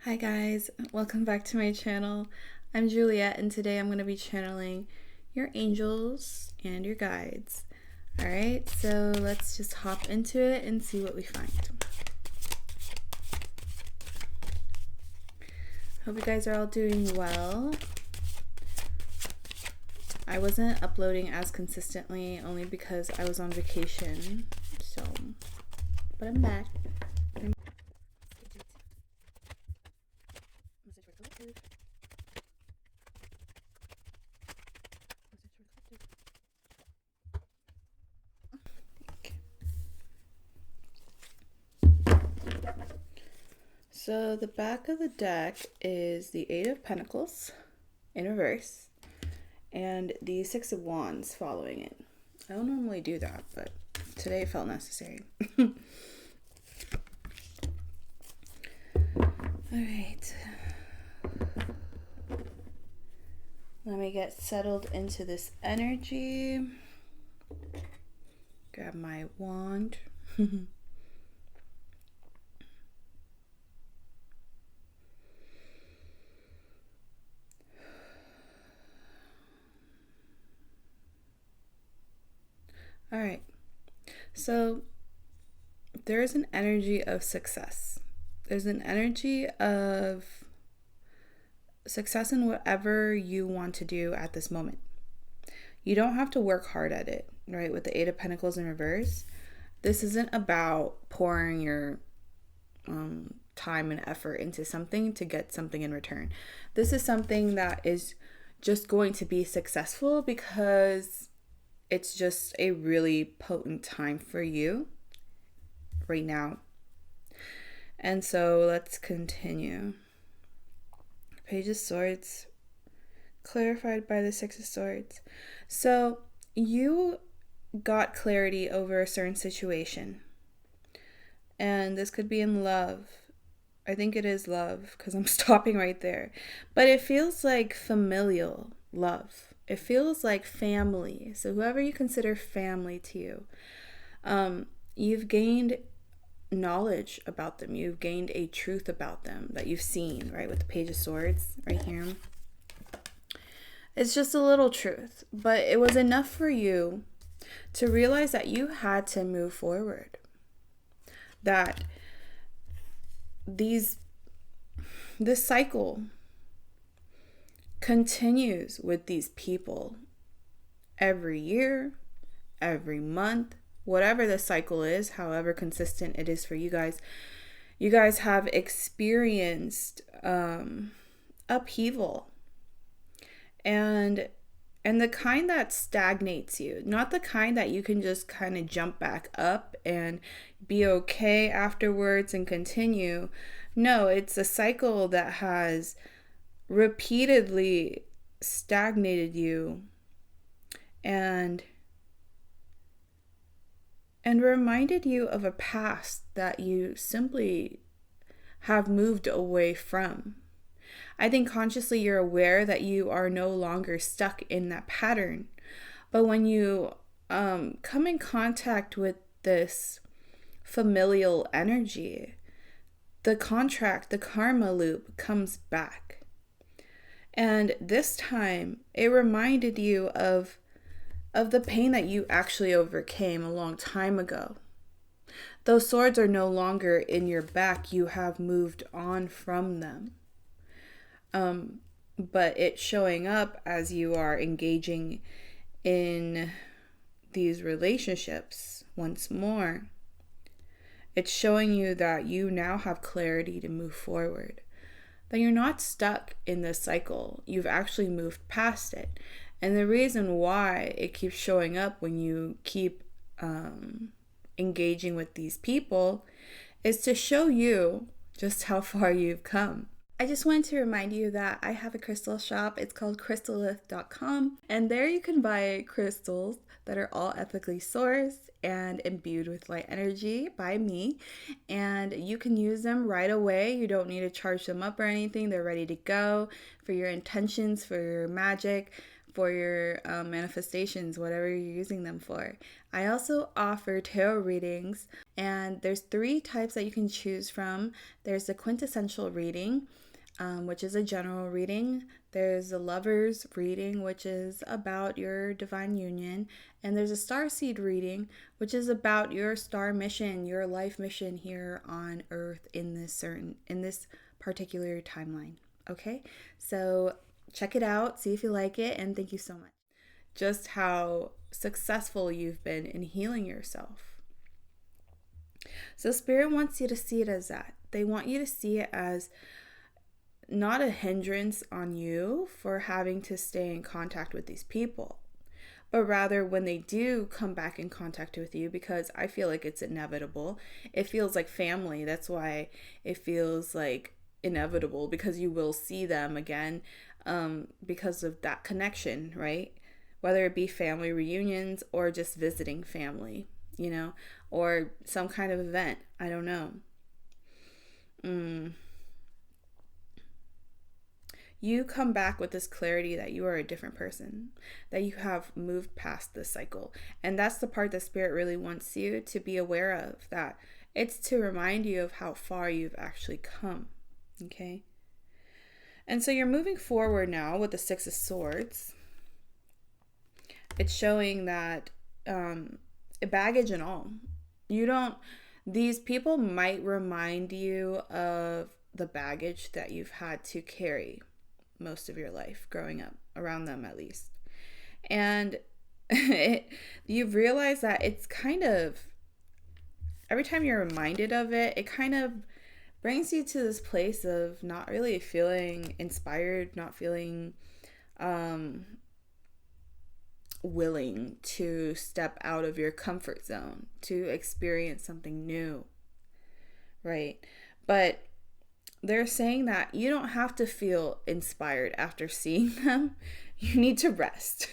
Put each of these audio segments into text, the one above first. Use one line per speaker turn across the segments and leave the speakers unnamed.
Hi guys, welcome back to my channel. I'm Juliette and today I'm going to be channeling your angels and your guides. Alright, so let's just hop into it and see what we find. Hope you guys are all doing well. I wasn't uploading as consistently only because I was on vacation, but I'm back. So the back of the deck is the Eight of Pentacles in reverse and the Six of Wands following it. I don't normally do that, but today it felt necessary. Alright. Let me get settled into this energy. Grab my wand. All right, so there's an energy of success. There's an energy of success in whatever you want to do at this moment. You don't have to work hard at it, right? With the Eight of Pentacles in reverse, this isn't about pouring your time and effort into something to get something in return. This is something that is just going to be successful because it's just a really potent time for you right now. And so let's continue. Page of Swords, clarified by the Six of Swords. So you got clarity over a certain situation. And this could be in love. I think it is love because I'm stopping right there. But it feels like familial love. It feels like family. So whoever you consider family to you, you've gained knowledge about them. You've gained a truth about them that you've seen, right? With the Page of Swords right here. It's just a little truth, but it was enough for you to realize that you had to move forward. That this cycle continues with these people every year, every month, whatever the cycle is, however consistent it is for you guys. You guys have experienced upheaval and the kind that stagnates you, not the kind that you can just kind of jump back up and be okay afterwards and continue. No, it's a cycle that has repeatedly stagnated you and reminded you of a past that you simply have moved away from. I think consciously you're aware that you are no longer stuck in that pattern. But when you come in contact with this familial energy, the karma loop comes back. And this time, it reminded you of the pain that you actually overcame a long time ago. Those swords are no longer in your back. You have moved on from them. But it's showing up as you are engaging in these relationships once more. It's showing you that you now have clarity to move forward. That you're not stuck in this cycle. You've actually moved past it. And the reason why it keeps showing up when you keep engaging with these people is to show you just how far you've come. I just wanted to remind you that I have a crystal shop. It's called crystallith.com, and there you can buy crystals that are all ethically sourced and imbued with light energy by me, and you can use them right away. You don't need to charge them up or anything. They're ready to go for your intentions, for your magic, for your manifestations, whatever you're using them for. I also offer tarot readings, and there's 3 types that you can choose from. There's the quintessential reading, which is a general reading. There's a lover's reading, which is about your divine union. And there's a starseed reading, which is about your star mission, your life mission here on Earth in this particular timeline. Okay, so check it out, see if you like it, and thank you so much. Just how successful you've been in healing yourself. So Spirit wants you to see it as that. They want you to see it as not a hindrance on you for having to stay in contact with these people, but rather when they do come back in contact with you, because I feel like it's inevitable. It feels like family. That's why it feels like inevitable, because you will see them again because of that connection, right? Whether it be family reunions or just visiting family, or some kind of event. I don't know. You come back with this clarity that you are a different person, that you have moved past this cycle. And that's the part that Spirit really wants you to be aware of, that it's to remind you of how far you've actually come. Okay? And so you're moving forward now with the 6 of Swords. It's showing that baggage and all. These people might remind you of the baggage that you've had to carry most of your life growing up, around them at least. And you've realized that it's kind of, every time you're reminded of it, it kind of brings you to this place of not really feeling inspired, not feeling willing to step out of your comfort zone, to experience something new, right? But they're saying that you don't have to feel inspired after seeing them. You need to rest.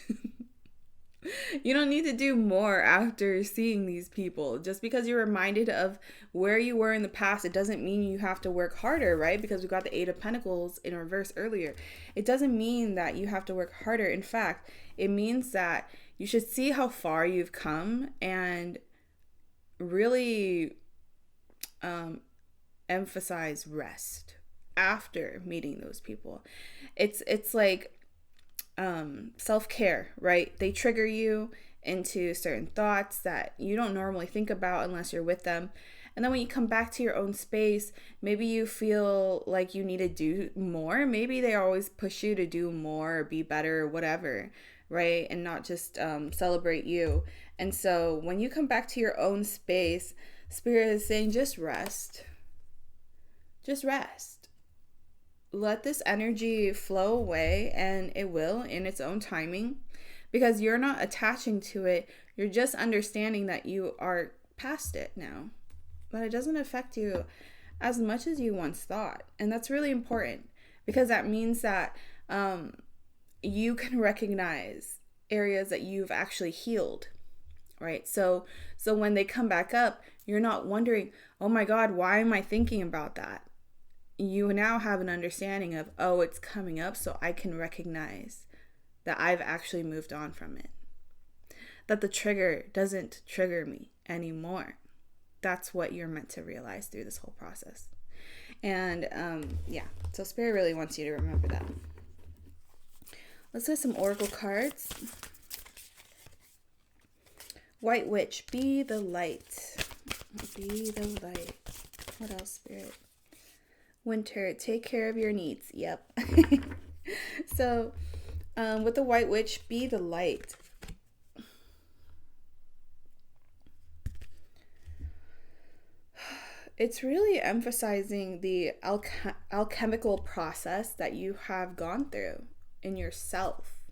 You don't need to do more after seeing these people. Just because you're reminded of where you were in the past, it doesn't mean you have to work harder, right? Because we got the 8 of Pentacles in reverse earlier. It doesn't mean that you have to work harder. In fact, it means that you should see how far you've come and really emphasize rest after meeting those people. It's like self-care, right? They trigger you into certain thoughts that you don't normally think about unless you're with them. And then when you come back to your own space, maybe you feel like you need to do more. Maybe they always push you to do more or be better or whatever, right? And not just celebrate you. And so when you come back to your own space, Spirit is saying, just rest. Just rest. Let this energy flow away, and it will in its own timing, because you're not attaching to it. You're just understanding that you are past it now, that it doesn't affect you as much as you once thought. And that's really important, because that means that you can recognize areas that you've actually healed, right? So when they come back up, you're not wondering, oh my God, why am I thinking about that? You now have an understanding of, oh, it's coming up, so I can recognize that I've actually moved on from it. That the trigger doesn't trigger me anymore. That's what you're meant to realize through this whole process. And so Spirit really wants you to remember that. Let's get some oracle cards. White Witch, be the light. Be the light. What else, Spirit? Winter, take care of your needs. Yep. So, with the White Witch, be the light. It's really emphasizing the alchemical process that you have gone through in yourself,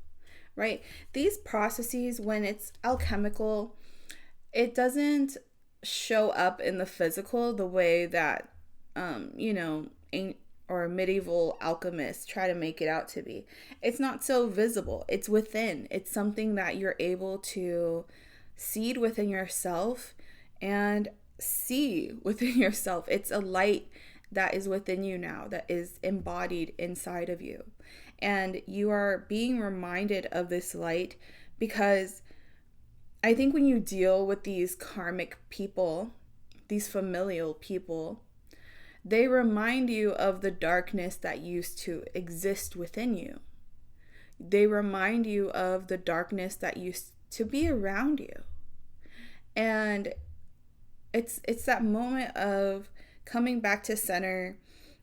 right? These processes, when it's alchemical, it doesn't show up in the physical the way that, or medieval alchemists try to make it out to be. It's not so visible. It's within. It's something that you're able to seed within yourself and see within yourself. It's a light that is within you now, that is embodied inside of you. And you are being reminded of this light because I think when you deal with these karmic people, these familial people, they remind you of the darkness that used to exist within you. They remind you of the darkness that used to be around you. And it's that moment of coming back to center,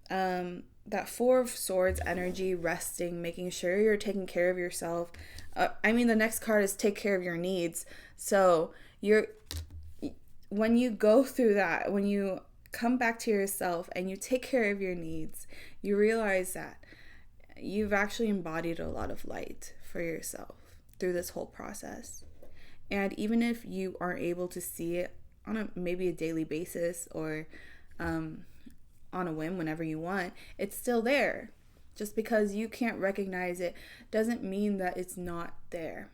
that Four of Swords energy, resting, making sure you're taking care of yourself. The next card is take care of your needs. So when you go through that, when you come back to yourself and you take care of your needs, you realize that you've actually embodied a lot of light for yourself through this whole process. And even if you aren't able to see it on maybe a daily basis or on a whim whenever you want, it's still there. Just because you can't recognize it doesn't mean that it's not there,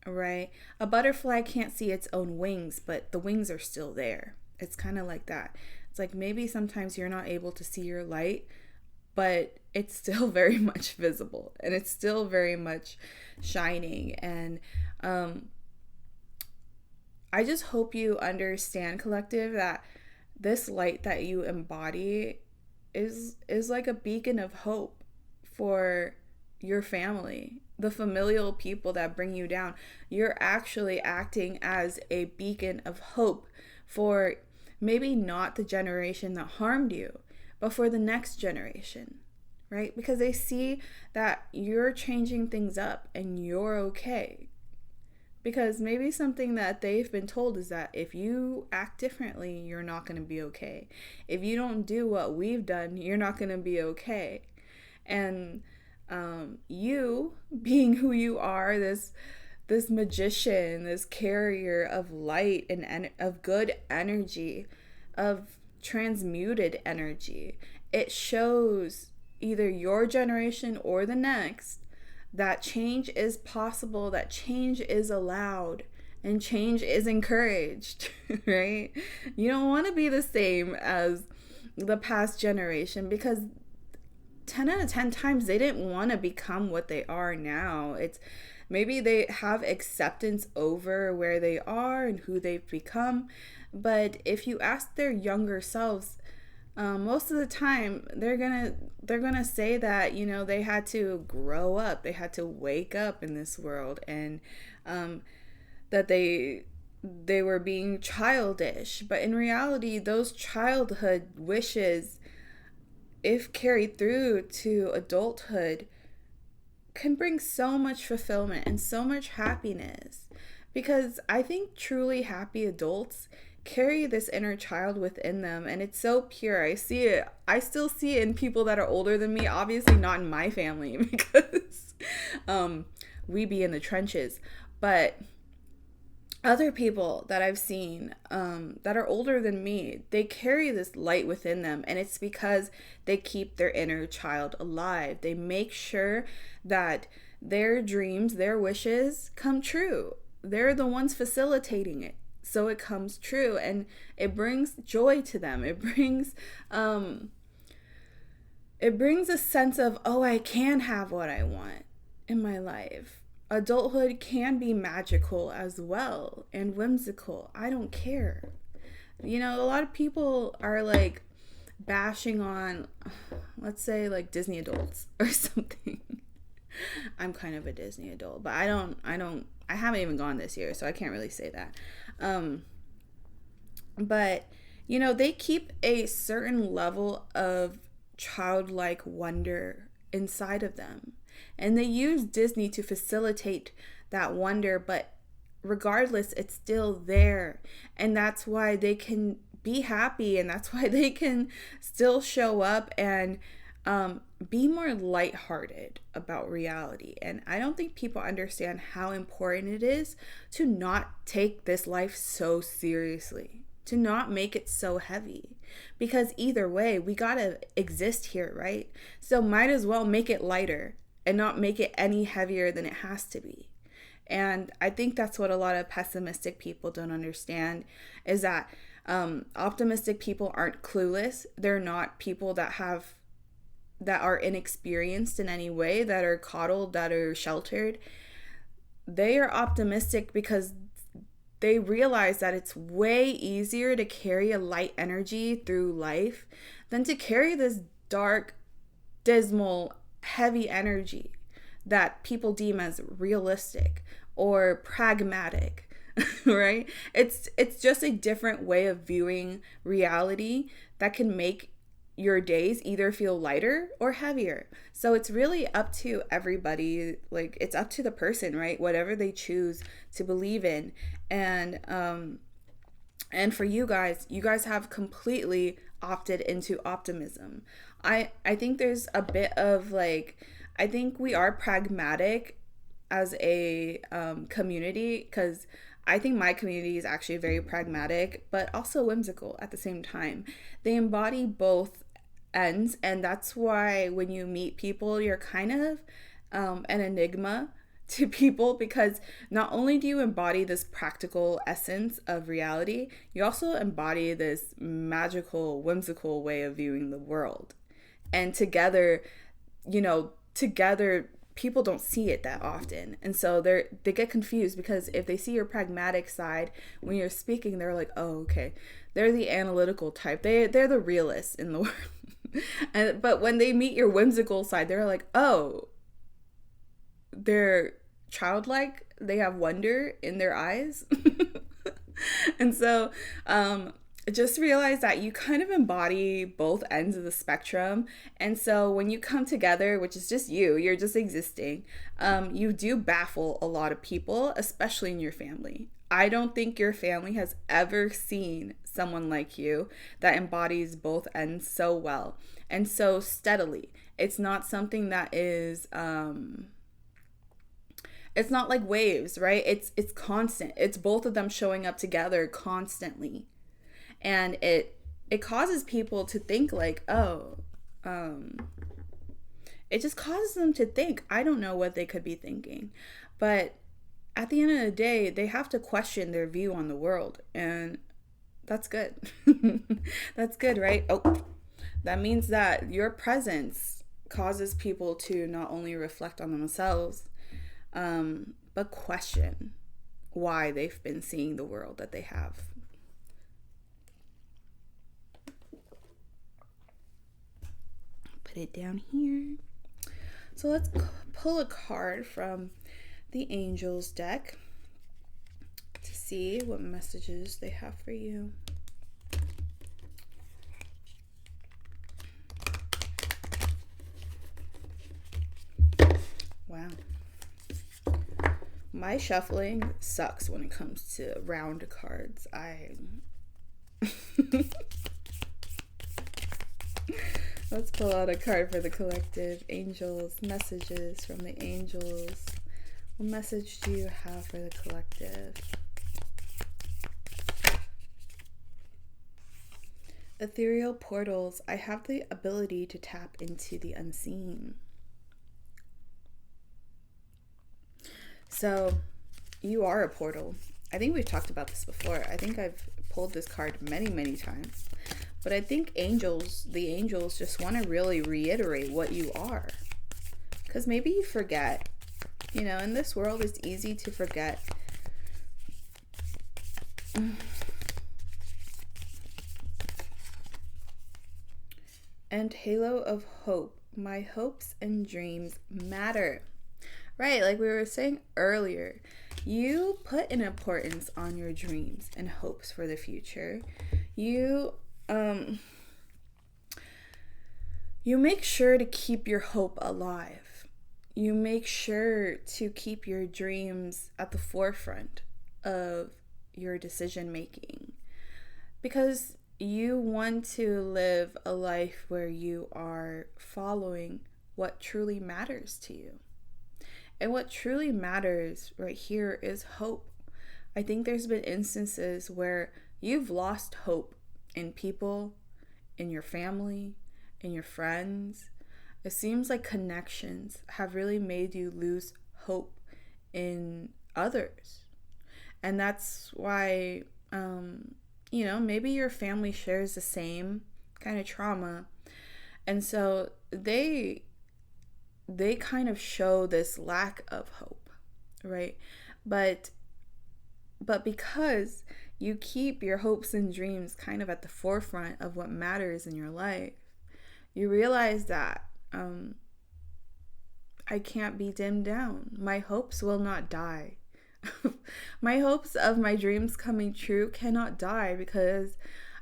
right? A butterfly can't see its own wings, but the wings are still there. It's kind of like that. It's like maybe sometimes you're not able to see your light, but it's still very much visible and it's still very much shining. And I just hope you understand, collective, that this light that you embody is like a beacon of hope for your family, the familial people that bring you down. You're actually acting as a beacon of hope for maybe not the generation that harmed you, but for the next generation, right? Because they see that you're changing things up and you're okay. Because maybe something that they've been told is that if you act differently, you're not going to be okay. If you don't do what we've done, you're not going to be okay. And you being who you are, this magician, this carrier of light and of good energy, of transmuted energy, it shows either your generation or the next that change is possible, that change is allowed, and change is encouraged, right? You don't want to be the same as the past generation, because 10 out of 10 times they didn't want to become what they are now. It's maybe they have acceptance over where they are and who they've become, but if you ask their younger selves, most of the time they're gonna say that, you know, they had to grow up, they had to wake up in this world, and that they were being childish. But in reality, those childhood wishes, if carried through to adulthood, can bring so much fulfillment and so much happiness. Because I think truly happy adults carry this inner child within them, and it's so pure. I still see it in people that are older than me, obviously not in my family because we be in the trenches, but other people that I've seen that are older than me, they carry this light within them, and it's because they keep their inner child alive. They make sure that their dreams, their wishes come true. They're the ones facilitating it, so it comes true, and it brings joy to them. It brings a sense of, oh, I can have what I want in my life. Adulthood can be magical as well and whimsical. I don't care. You know, a lot of people are like bashing on, let's say, like Disney adults or something. I'm kind of a Disney adult, but I haven't even gone this year, so I can't really say that. But, you know, they keep a certain level of childlike wonder inside of them. And they use Disney to facilitate that wonder, but regardless, it's still there. And that's why they can be happy, and that's why they can still show up and be more lighthearted about reality. And I don't think people understand how important it is to not take this life so seriously, to not make it so heavy, because either way, we gotta exist here, right? So might as well make it lighter and not make it any heavier than it has to be. And I think that's what a lot of pessimistic people don't understand, is that optimistic people aren't clueless. They're not people that have that are inexperienced in any way, that are coddled, that are sheltered, they are optimistic because they realize that it's way easier to carry a light energy through life than to carry this dark, dismal, heavy energy that people deem as realistic or pragmatic. Right? It's just a different way of viewing reality that can make your days either feel lighter or heavier. So it's really up to everybody. Like, it's up to the person, right? Whatever they choose to believe in. And for you guys have completely opted into optimism. I think there's a bit of like, I think we are pragmatic as a community, because I think my community is actually very pragmatic, but also whimsical at the same time. They embody both ends, and that's why when you meet people, you're kind of an enigma to people, because not only do you embody this practical essence of reality, you also embody this magical, whimsical way of viewing the world. And together, people don't see it that often, and so they get confused, because if they see your pragmatic side when you're speaking, they're like, oh, okay, they're the analytical type, they're the realists in the world. But when they meet your whimsical side, they're like, oh, they're childlike, they have wonder in their eyes. And so just realize that you kind of embody both ends of the spectrum. And so when you come together, which is just you're just existing, you do baffle a lot of people, especially in your family. I don't think your family has ever seen someone like you that embodies both ends so well and so steadily. It's not something that is it's not like waves, right? It's constant. It's both of them showing up together constantly. And it causes people to think like, it just causes them to think. I don't know what they could be thinking. But at the end of the day, they have to question their view on the world. And that's good. That's good, right? Oh, that means that your presence causes people to not only reflect on themselves, but question why they've been seeing the world that they have. Put it down here. So let's pull a card from the Angels deck to see what messages they have for you. Wow. My shuffling sucks when it comes to round cards. Let's pull out a card for the collective. Angels, messages from the angels. What message do you have for the collective? Ethereal portals. I have the ability to tap into the unseen. So, you are a portal. I think we've talked about this before. I think I've pulled this card many, many times. But I think the angels just want to really reiterate what you are. Because maybe you forget. In this world, it's easy to forget. And halo of hope. My hopes and dreams matter. Right, like we were saying earlier, you put an importance on your dreams and hopes for the future. You make sure to keep your hope alive. You make sure to keep your dreams at the forefront of your decision making, because you want to live a life where you are following what truly matters to you. And what truly matters right here is hope. I think there's been instances where you've lost hope in people, in your family, in your friends. It seems like connections have really made you lose hope in others. And that's why, maybe your family shares the same kind of trauma. And so they kind of show this lack of hope, right? But because you keep your hopes and dreams kind of at the forefront of what matters in your life, you realize that I can't be dimmed down. My hopes will not die. My hopes of my dreams coming true cannot die because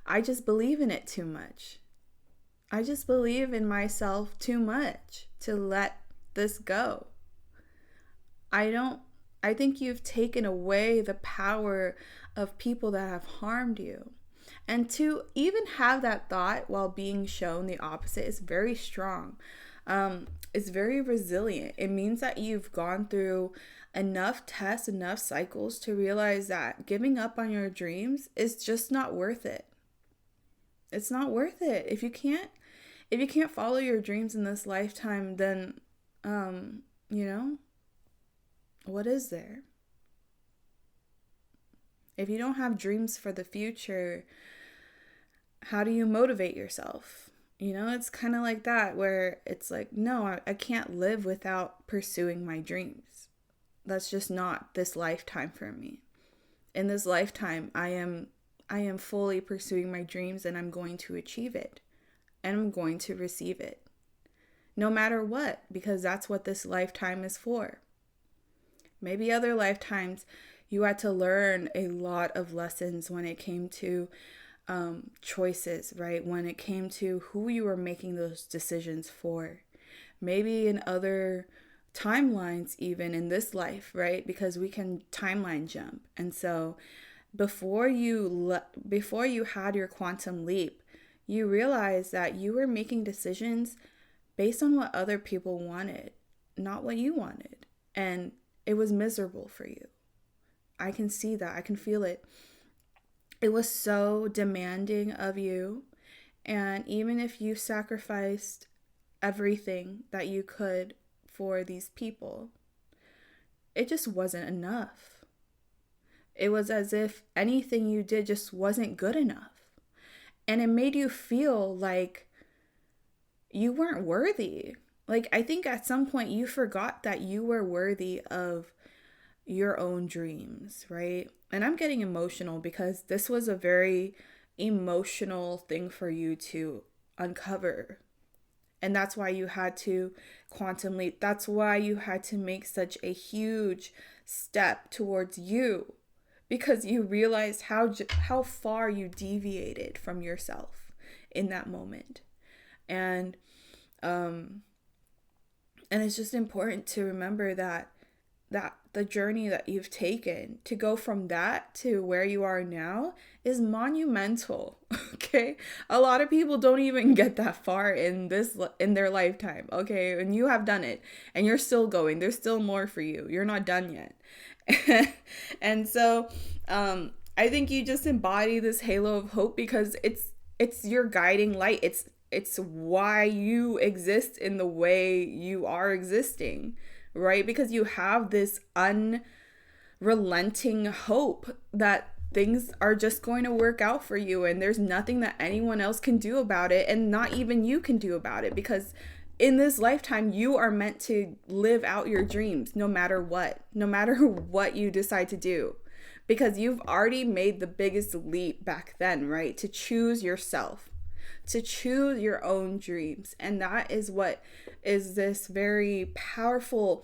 I just believe in it too much. I just believe in myself too much to let this go. I think you've taken away the power of people that have harmed you. And to even have that thought while being shown the opposite is very strong. It's very resilient. It means that you've gone through enough tests, enough cycles to realize that giving up on your dreams is just not worth it. It's not worth it. If you can't follow your dreams in this lifetime, then what is there? If you don't have dreams for the future, how do you motivate yourself? It's kind of like that, where it's like, no, I can't live without pursuing my dreams. That's just not this lifetime for me. In this lifetime, I am fully pursuing my dreams, and I'm going to achieve it, and I'm going to receive it. No matter what, because that's what this lifetime is for. Maybe other lifetimes you had to learn a lot of lessons when it came to choices, right? When it came to who you were making those decisions for. Maybe in other timelines, even in this life, right? Because we can timeline jump. And so before you had your quantum leap, you realized that you were making decisions based on what other people wanted, not what you wanted. And it was miserable for you. I can see that. I can feel it. It was so demanding of you. And even if you sacrificed everything that you could for these people, it just wasn't enough. It was as if anything you did just wasn't good enough. And it made you feel like you weren't worthy. Like, I think at some point you forgot that you were worthy of your own dreams, right? And I'm getting emotional because this was a very emotional thing for you to uncover. And that's why you had to quantum leap. That's why you had to make such a huge step towards you, because you realized how far you deviated from yourself in that moment. And it's just important to remember that the journey that you've taken to go from that to where you are now is monumental. Okay, a lot of people don't even get that far in their lifetime. Okay, and you have done it, and you're still going. There's still more for you. You're not done yet. And so I think you just embody this halo of hope because it's your guiding light. It's why you exist in the way you are existing, right? Because you have this unrelenting hope that things are just going to work out for you, and there's nothing that anyone else can do about it, and not even you can do about it, because in this lifetime you are meant to live out your dreams no matter what you decide to do, because you've already made the biggest leap back then, right? To choose yourself, to choose your own dreams. And that is what is this very powerful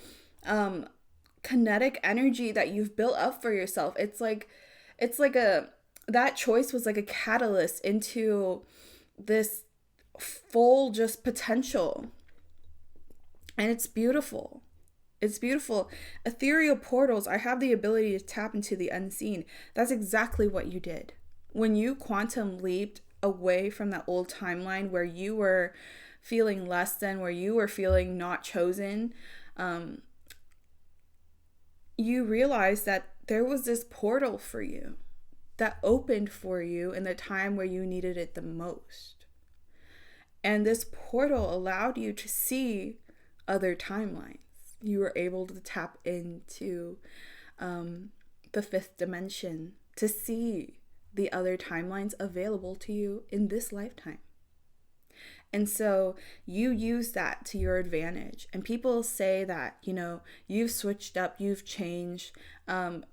kinetic energy that you've built up for yourself. It's like that choice was like a catalyst into this full just potential. And it's beautiful. It's beautiful. Ethereal portals, I have the ability to tap into the unseen. That's exactly what you did. When you quantum leaped away from that old timeline where you were feeling less than, where you were feeling not chosen, you realized that there was this portal for you that opened for you in the time where you needed it the most. And this portal allowed you to see other timelines. You were able to tap into the fifth dimension to see the other timelines available to you in this lifetime. And so you use that to your advantage. And people say that, you've switched up, you've changed,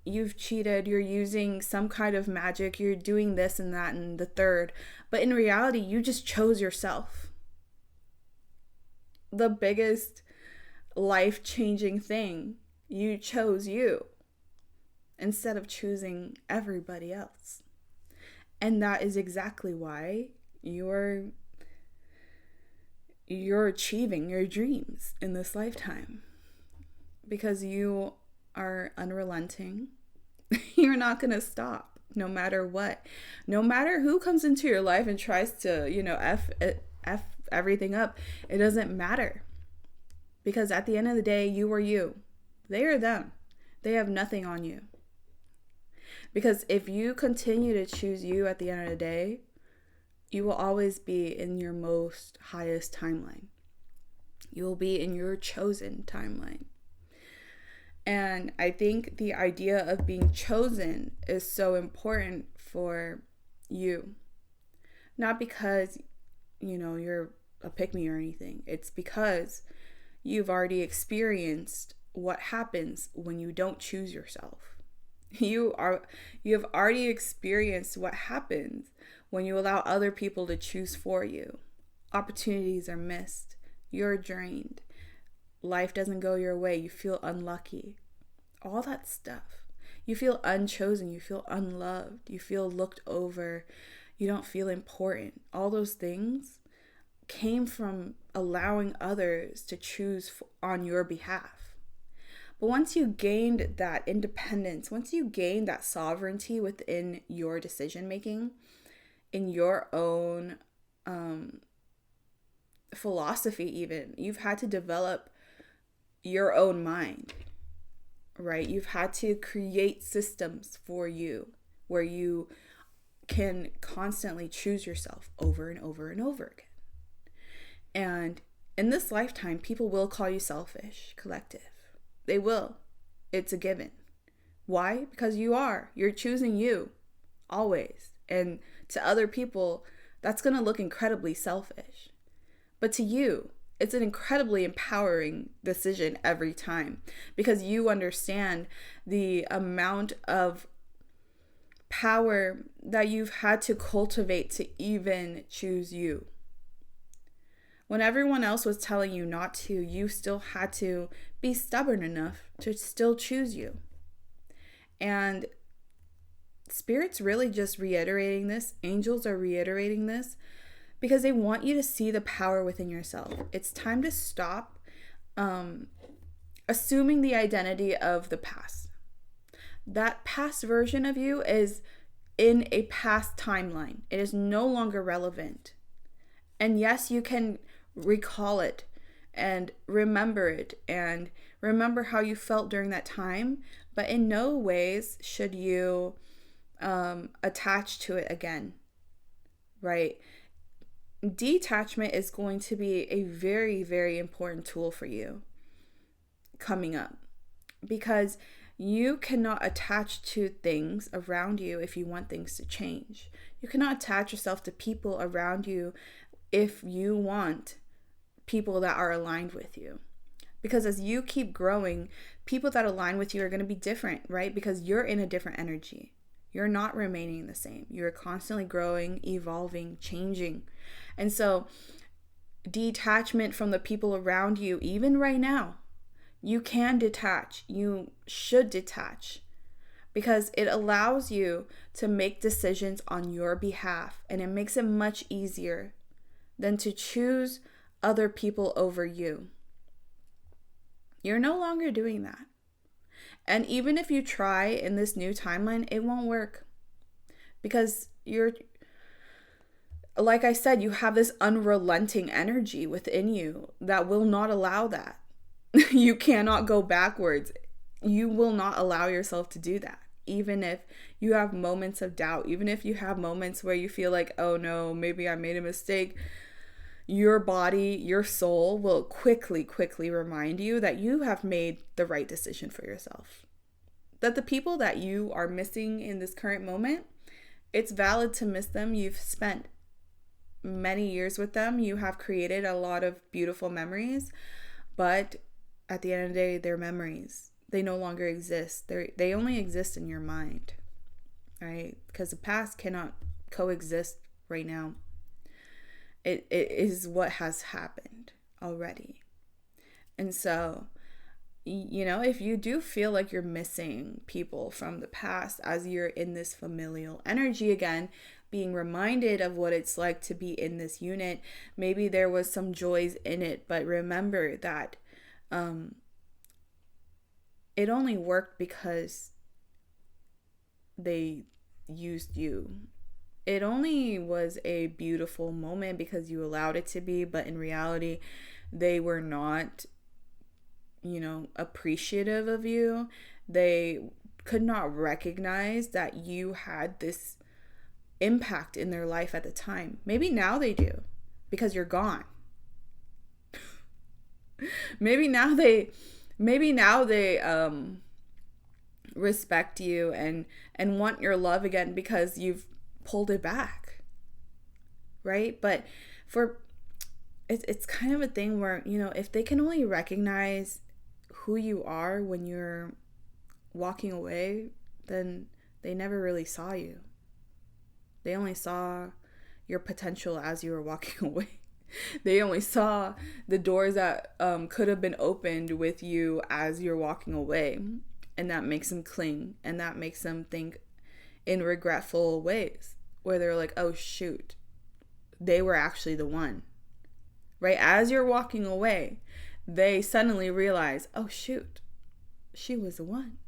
you've cheated, you're using some kind of magic, you're doing this and that and the third. But in reality, you just chose yourself. The biggest life-changing thing, you chose you instead of choosing everybody else. And that is exactly why you're achieving your dreams in this lifetime, because you are unrelenting. You're not going to stop no matter what. No matter who comes into your life and tries to, F everything up, it doesn't matter. Because at the end of the day, you are you. They are them. They have nothing on you. Because if you continue to choose you at the end of the day, you will always be in your most highest timeline. You will be in your chosen timeline. And I think the idea of being chosen is so important for you. Not because, you're a pick-me or anything. It's because you've already experienced what happens when you don't choose yourself. You have already experienced what happens when you allow other people to choose for you. Opportunities are missed. You're drained. Life doesn't go your way. You feel unlucky. All that stuff. You feel unchosen. You feel unloved. You feel looked over. You don't feel important. All those things came from allowing others to choose on your behalf. But once you gained that independence, once you gained that sovereignty within your decision making, in your own philosophy even, you've had to develop your own mind, right? You've had to create systems for you where you can constantly choose yourself over and over and over again. And in this lifetime, people will call you selfish, collective. They will. It's a given. Why? Because you're choosing you always. And to other people, that's going to look incredibly selfish. But to you, it's an incredibly empowering decision every time, because you understand the amount of power that you've had to cultivate to even choose you. When everyone else was telling you not to, you still had to be stubborn enough to still choose you. And Spirit's really just reiterating this. Angels are reiterating this because they want you to see the power within yourself. It's time to stop assuming the identity of the past. That past version of you is in a past timeline. It is no longer relevant. And yes, you can recall it and remember how you felt during that time, but in no ways should you attach to it again, right? Detachment is going to be a very, very important tool for you coming up, because you cannot attach to things around you if you want things to change. You cannot attach yourself to people around you if you want people that are aligned with you. Because as you keep growing, people that align with you are going to be different, right? Because you're in a different energy. You're not remaining the same. You're constantly growing, evolving, changing. And so detachment from the people around you, even right now, you can detach. You should detach, because it allows you to make decisions on your behalf, and it makes it much easier than to choose other people over you. You're no longer doing that. And even if you try in this new timeline, it won't work, because like I said, you have this unrelenting energy within you that will not allow that. You cannot go backwards. You will not allow yourself to do that. Even if you have moments of doubt, even if you have moments where you feel like, oh no, maybe I made a mistake, your body, your soul will quickly remind you that you have made the right decision for yourself. That the people that you are missing in this current moment, it's valid to miss them. You've spent many years with them. You have created a lot of beautiful memories, but at the end of the day, they're memories. They no longer exist. They only exist in your mind, right? Because the past cannot coexist right now. It is what has happened already. And so, if you do feel like you're missing people from the past as you're in this familial energy again, being reminded of what it's like to be in this unit, maybe there was some joys in it, but remember that it only worked because they used you. It only was a beautiful moment because you allowed it to be, but in reality, they were not, appreciative of you. They could not recognize that you had this impact in their life at the time. Maybe now they do because you're gone. maybe now they respect you and want your love again because you've pulled it back, right? But it's kind of a thing where, if they can only recognize who you are when you're walking away, then they never really saw you. They only saw your potential as you were walking away. They only saw the doors that could have been opened with you as you're walking away. And that makes them cling, and that makes them think in regretful ways where they're like, oh shoot, they were actually the one, right? As you're walking away, they suddenly realize, oh shoot, she was the one,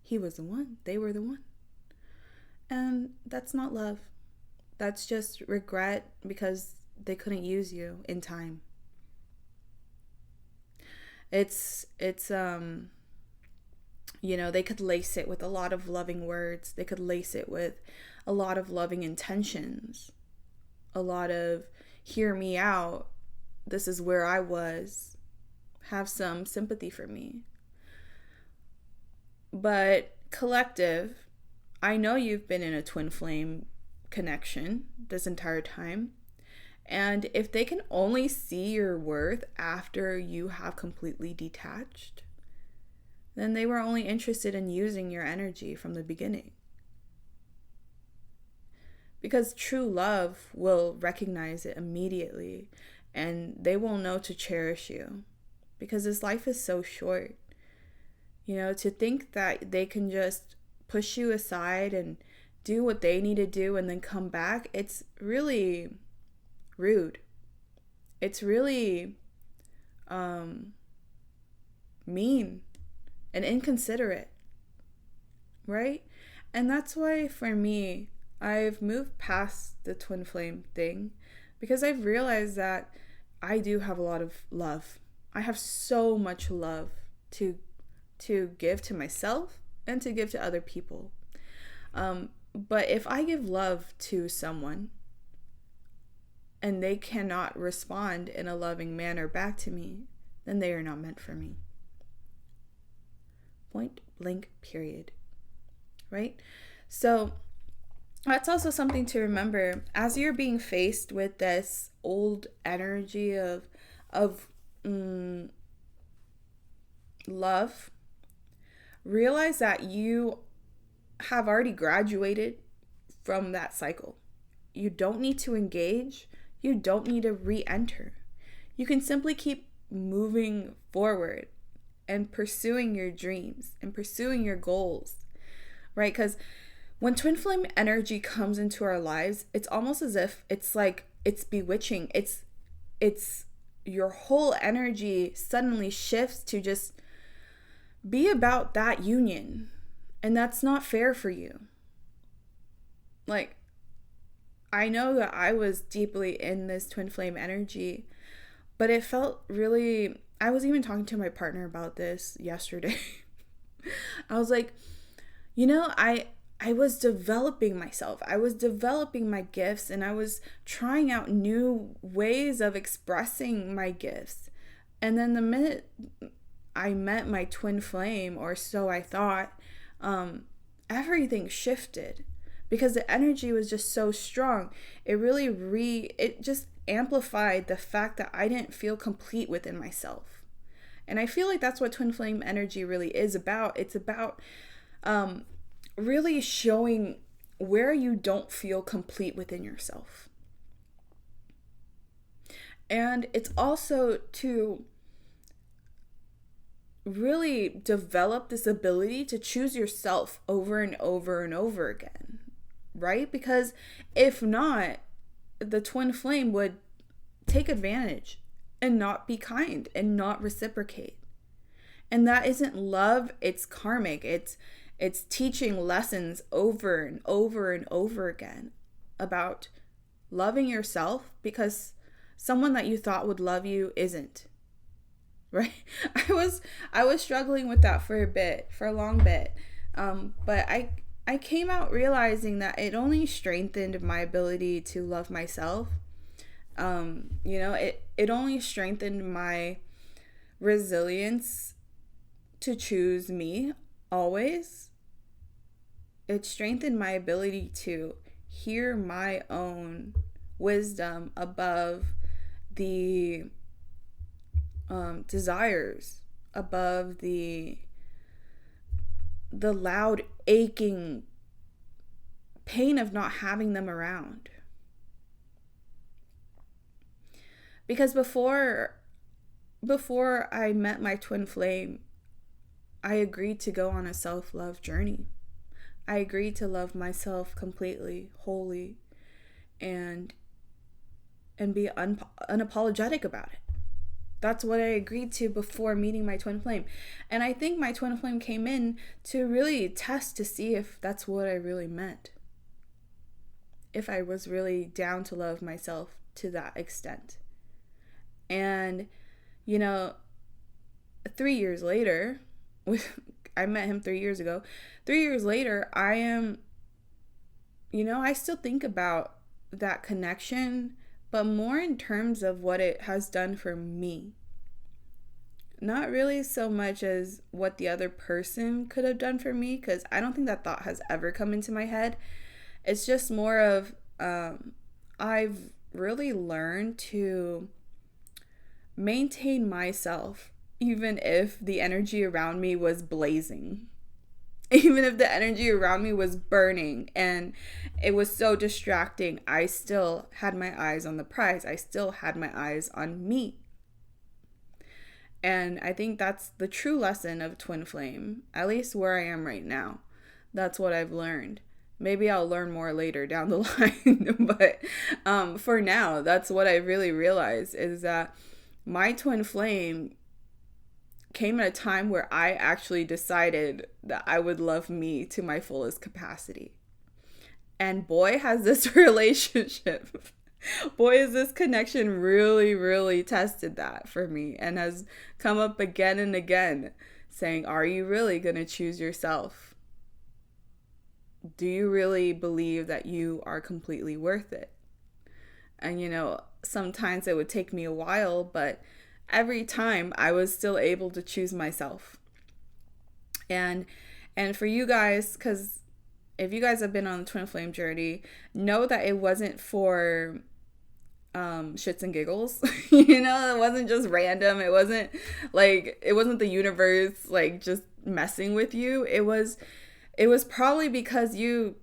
he was the one, they were the one. And that's not love. That's just regret because they couldn't use you in time. It's they could lace it with a lot of loving words. They could lace it with a lot of loving intentions. A lot of, hear me out. This is where I was. Have some sympathy for me. But collective, I know you've been in a twin flame connection this entire time. And if they can only see your worth after you have completely detached, then they were only interested in using your energy from the beginning. Because true love will recognize it immediately, and they will know to cherish you. Because this life is so short. To think that they can just push you aside and do what they need to do and then come back, it's really rude. It's really mean and inconsiderate, right? And that's why for me, I've moved past the twin flame thing because I've realized that I do have a lot of love. I have so much love to give to myself and to give to other people. But if I give love to someone and they cannot respond in a loving manner back to me, then they are not meant for me. Point blank, period. Right? So that's also something to remember as you're being faced with this old energy of love. Realize that you have already graduated from that cycle. You don't need to engage. You don't need to re-enter. You can simply keep moving forward and pursuing your dreams and pursuing your goals, right? Because when twin flame energy comes into our lives, it's almost as if it's like it's bewitching. It's your whole energy suddenly shifts to just be about that union. And that's not fair for you. Like, I know that I was deeply in this twin flame energy, but it felt really, I was even talking to my partner about this yesterday. I was like, I was developing myself. I was developing my gifts, and I was trying out new ways of expressing my gifts. And then the minute I met my twin flame, or so I thought, everything shifted because the energy was just so strong. It just amplified the fact that I didn't feel complete within myself. And I feel like that's what twin flame energy really is about. It's about really showing where you don't feel complete within yourself. And it's also to really develop this ability to choose yourself over and over and over again, right? Because if not, the twin flame would take advantage and not be kind and not reciprocate. And that isn't love, it's karmic. It's teaching lessons over and over and over again about loving yourself because someone that you thought would love you isn't. Right? I was struggling with that for a long bit. But I came out realizing that it only strengthened my ability to love myself. It only strengthened my resilience to choose me always. It strengthened my ability to hear my own wisdom above the desires, above the loud aching pain of not having them around. Because before I met my twin flame, I agreed to go on a self-love journey. I agreed to love myself completely, wholly, and be unapologetic about it. That's what I agreed to before meeting my twin flame. And I think my twin flame came in to really test to see if that's what I really meant. If I was really down to love myself to that extent. And, 3 years later, I met him 3 years ago. 3 years later, I am, I still think about that connection, but more in terms of what it has done for me. Not really so much as what the other person could have done for me, because I don't think that thought has ever come into my head. It's just more of, I've really learned to maintain myself, even if the energy around me was blazing. Even if the energy around me was burning and it was so distracting, I still had my eyes on the prize. I still had my eyes on me. And I think that's the true lesson of twin flame, at least where I am right now. That's what I've learned. Maybe I'll learn more later down the line. But for now, that's what I really realized is that my twin flame came at a time where I actually decided that I would love me to my fullest capacity. And boy, has this relationship, boy, has this connection really, really tested that for me and has come up again and again saying, are you really going to choose yourself? Do you really believe that you are completely worth it? And, sometimes it would take me a while, but every time I was still able to choose myself. And for you guys, because if you guys have been on the twin flame journey, know that it wasn't for shits and giggles. It wasn't just random. It wasn't the universe just messing with you. It was probably because you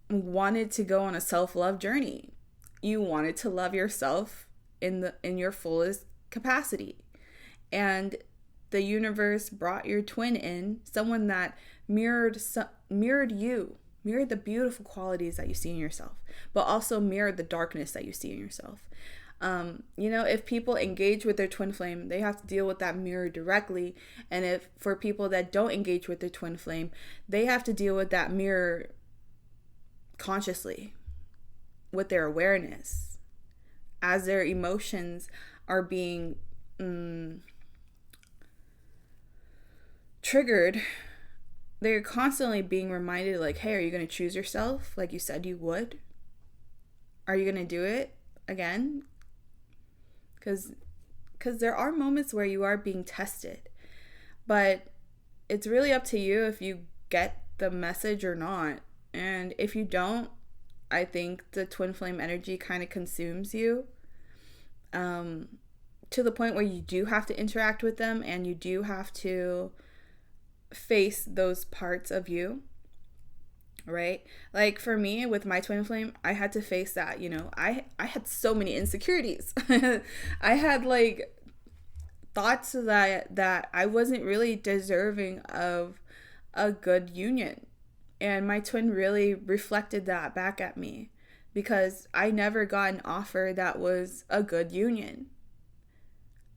wanted to go on a self-love journey. You wanted to love yourself in your fullest capacity. And the universe brought your twin in, someone that mirrored you, mirrored the beautiful qualities that you see in yourself, but also mirrored the darkness that you see in yourself. If people engage with their twin flame, they have to deal with that mirror directly. And if for people that don't engage with their twin flame, they have to deal with that mirror consciously, with their awareness, as their emotions are being triggered. They're constantly being reminded, hey, are you going to choose yourself like you said you would? Are you going to do it again? Because there are moments where you are being tested, but it's really up to you if you get the message or not. And if you don't, I think the twin flame energy kind of consumes you, to the point where you do have to interact with them and you do have to face those parts of you, right? Like for me with my twin flame, I had to face that. I had so many insecurities. I had like thoughts that I wasn't really deserving of a good union. And my twin really reflected that back at me, because I never got an offer that was a good union.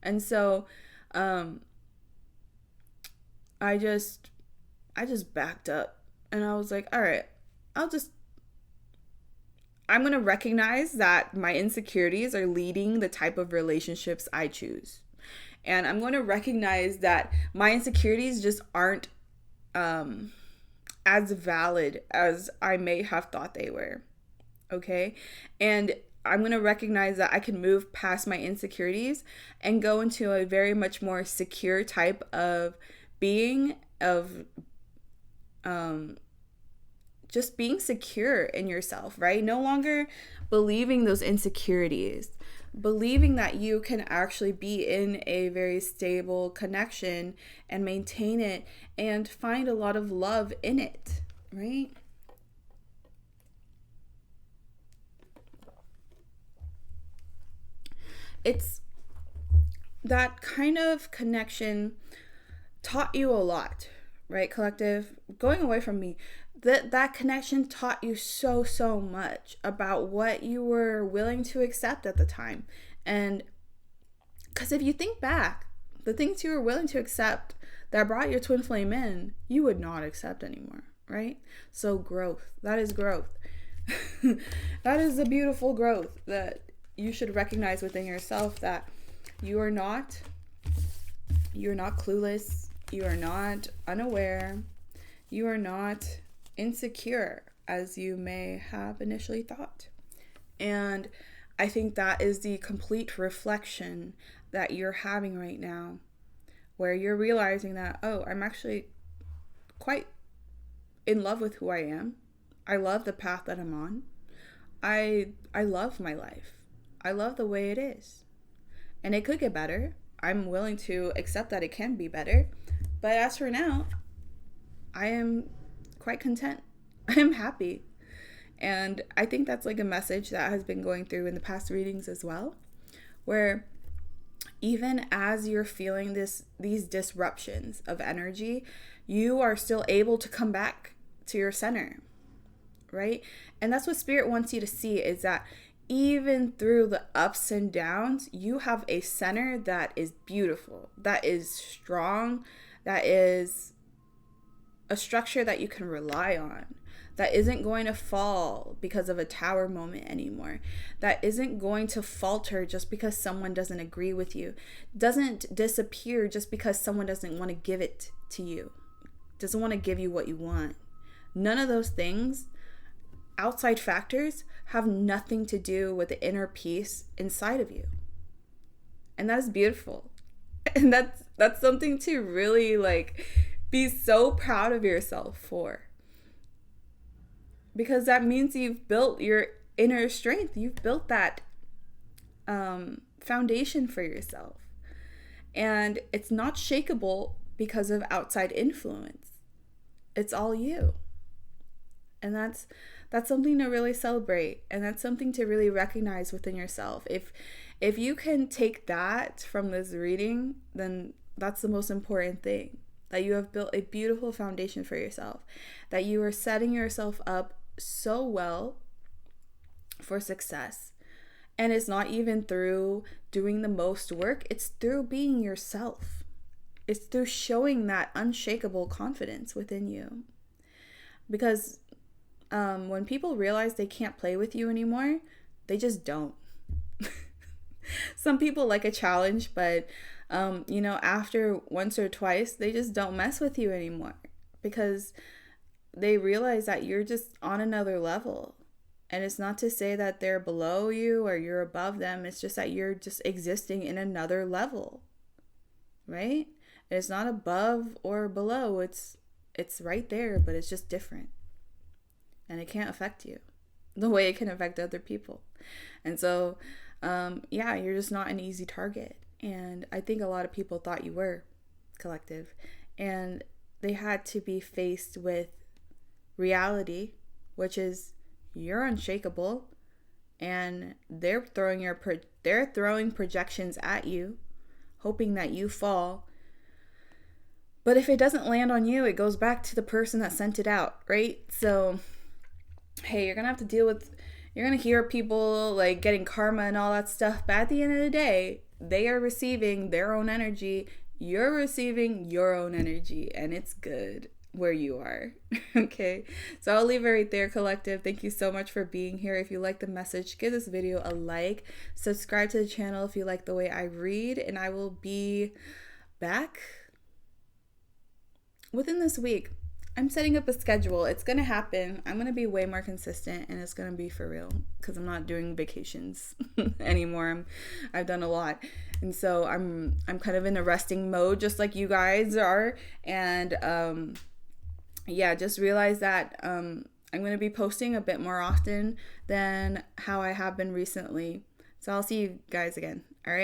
And so I just backed up, and I was like, all right, I'm going to recognize that my insecurities are leading the type of relationships I choose. And I'm going to recognize that my insecurities just aren't as valid as I may have thought they were. Okay? And I'm going to recognize that I can move past my insecurities and go into a very much more secure type of being, of just being secure in yourself, right? No longer believing those insecurities, believing that you can actually be in a very stable connection and maintain it and find a lot of love in it, right? It's that kind of connection taught you a lot, right, collective? Going away from me, that connection taught you so much about what you were willing to accept at the time. And because if you think back, the things you were willing to accept that brought your twin flame in, you would not accept anymore, right? So growth, that is growth. That is a beautiful growth that you should recognize within yourself, that you're not clueless, you are not unaware, you are not insecure as you may have initially thought. And I think that is the complete reflection that you're having right now, where you're realizing that, oh, I'm actually quite in love with who I am. I love the path that I'm on. I love my life. I love the way it is. And it could get better. I'm willing to accept that it can be better. But as for now, I am quite content. I am happy. And I think that's like a message that has been going through in the past readings as well, where even as you're feeling these disruptions of energy, you are still able to come back to your center, right? And that's what Spirit wants you to see, is that even through the ups and downs, you have a center that is beautiful, that is strong, that is a structure that you can rely on, that isn't going to fall because of a tower moment anymore, that isn't going to falter just because someone doesn't agree with you, doesn't disappear just because someone doesn't want to give it to you, doesn't want to give you what you want. None of those things, outside factors, have nothing to do with the inner peace inside of you. And that is beautiful. And that's something to really like be so proud of yourself for. Because that means you've built your inner strength. You've built that foundation for yourself. And it's not shakeable because of outside influence. It's all you. And that's something to really celebrate, and that's something to really recognize within yourself. If you can take that from this reading, then that's the most important thing, that you have built a beautiful foundation for yourself, that you are setting yourself up so well for success. And it's not even through doing the most work, it's through being yourself. It's through showing that unshakable confidence within you. Because when people realize they can't play with you anymore, they just don't. Some people like a challenge, but after once or twice, they just don't mess with you anymore, because they realize that you're just on another level. And it's not to say that they're below you or you're above them. It's just that you're just existing in another level, right? It's not above or below. It's right there, but it's just different. and it can't affect you the way it can affect other people. And so, yeah, you're just not an easy target. And I think a lot of people thought you were, collective. And they had to be faced with reality, which is you're unshakable, and they're throwing projections at you, hoping that you fall. But if it doesn't land on you, it goes back to the person that sent it out, right? So, hey, you're going to hear people like getting karma and all that stuff. But at the end of the day, they are receiving their own energy. You're receiving your own energy, and it's good where you are. Okay, so I'll leave it right there, collective. Thank you so much for being here. If you like the message, give this video a like, subscribe to the channel if you like the way I read, and I will be back within this week. I'm setting up a schedule. It's going to happen. I'm going to be way more consistent, and it's going to be for real because I'm not doing vacations anymore. I've done a lot. And so I'm kind of in a resting mode, just like you guys are. And yeah, just realize that I'm going to be posting a bit more often than how I have been recently. So I'll see you guys again. All right.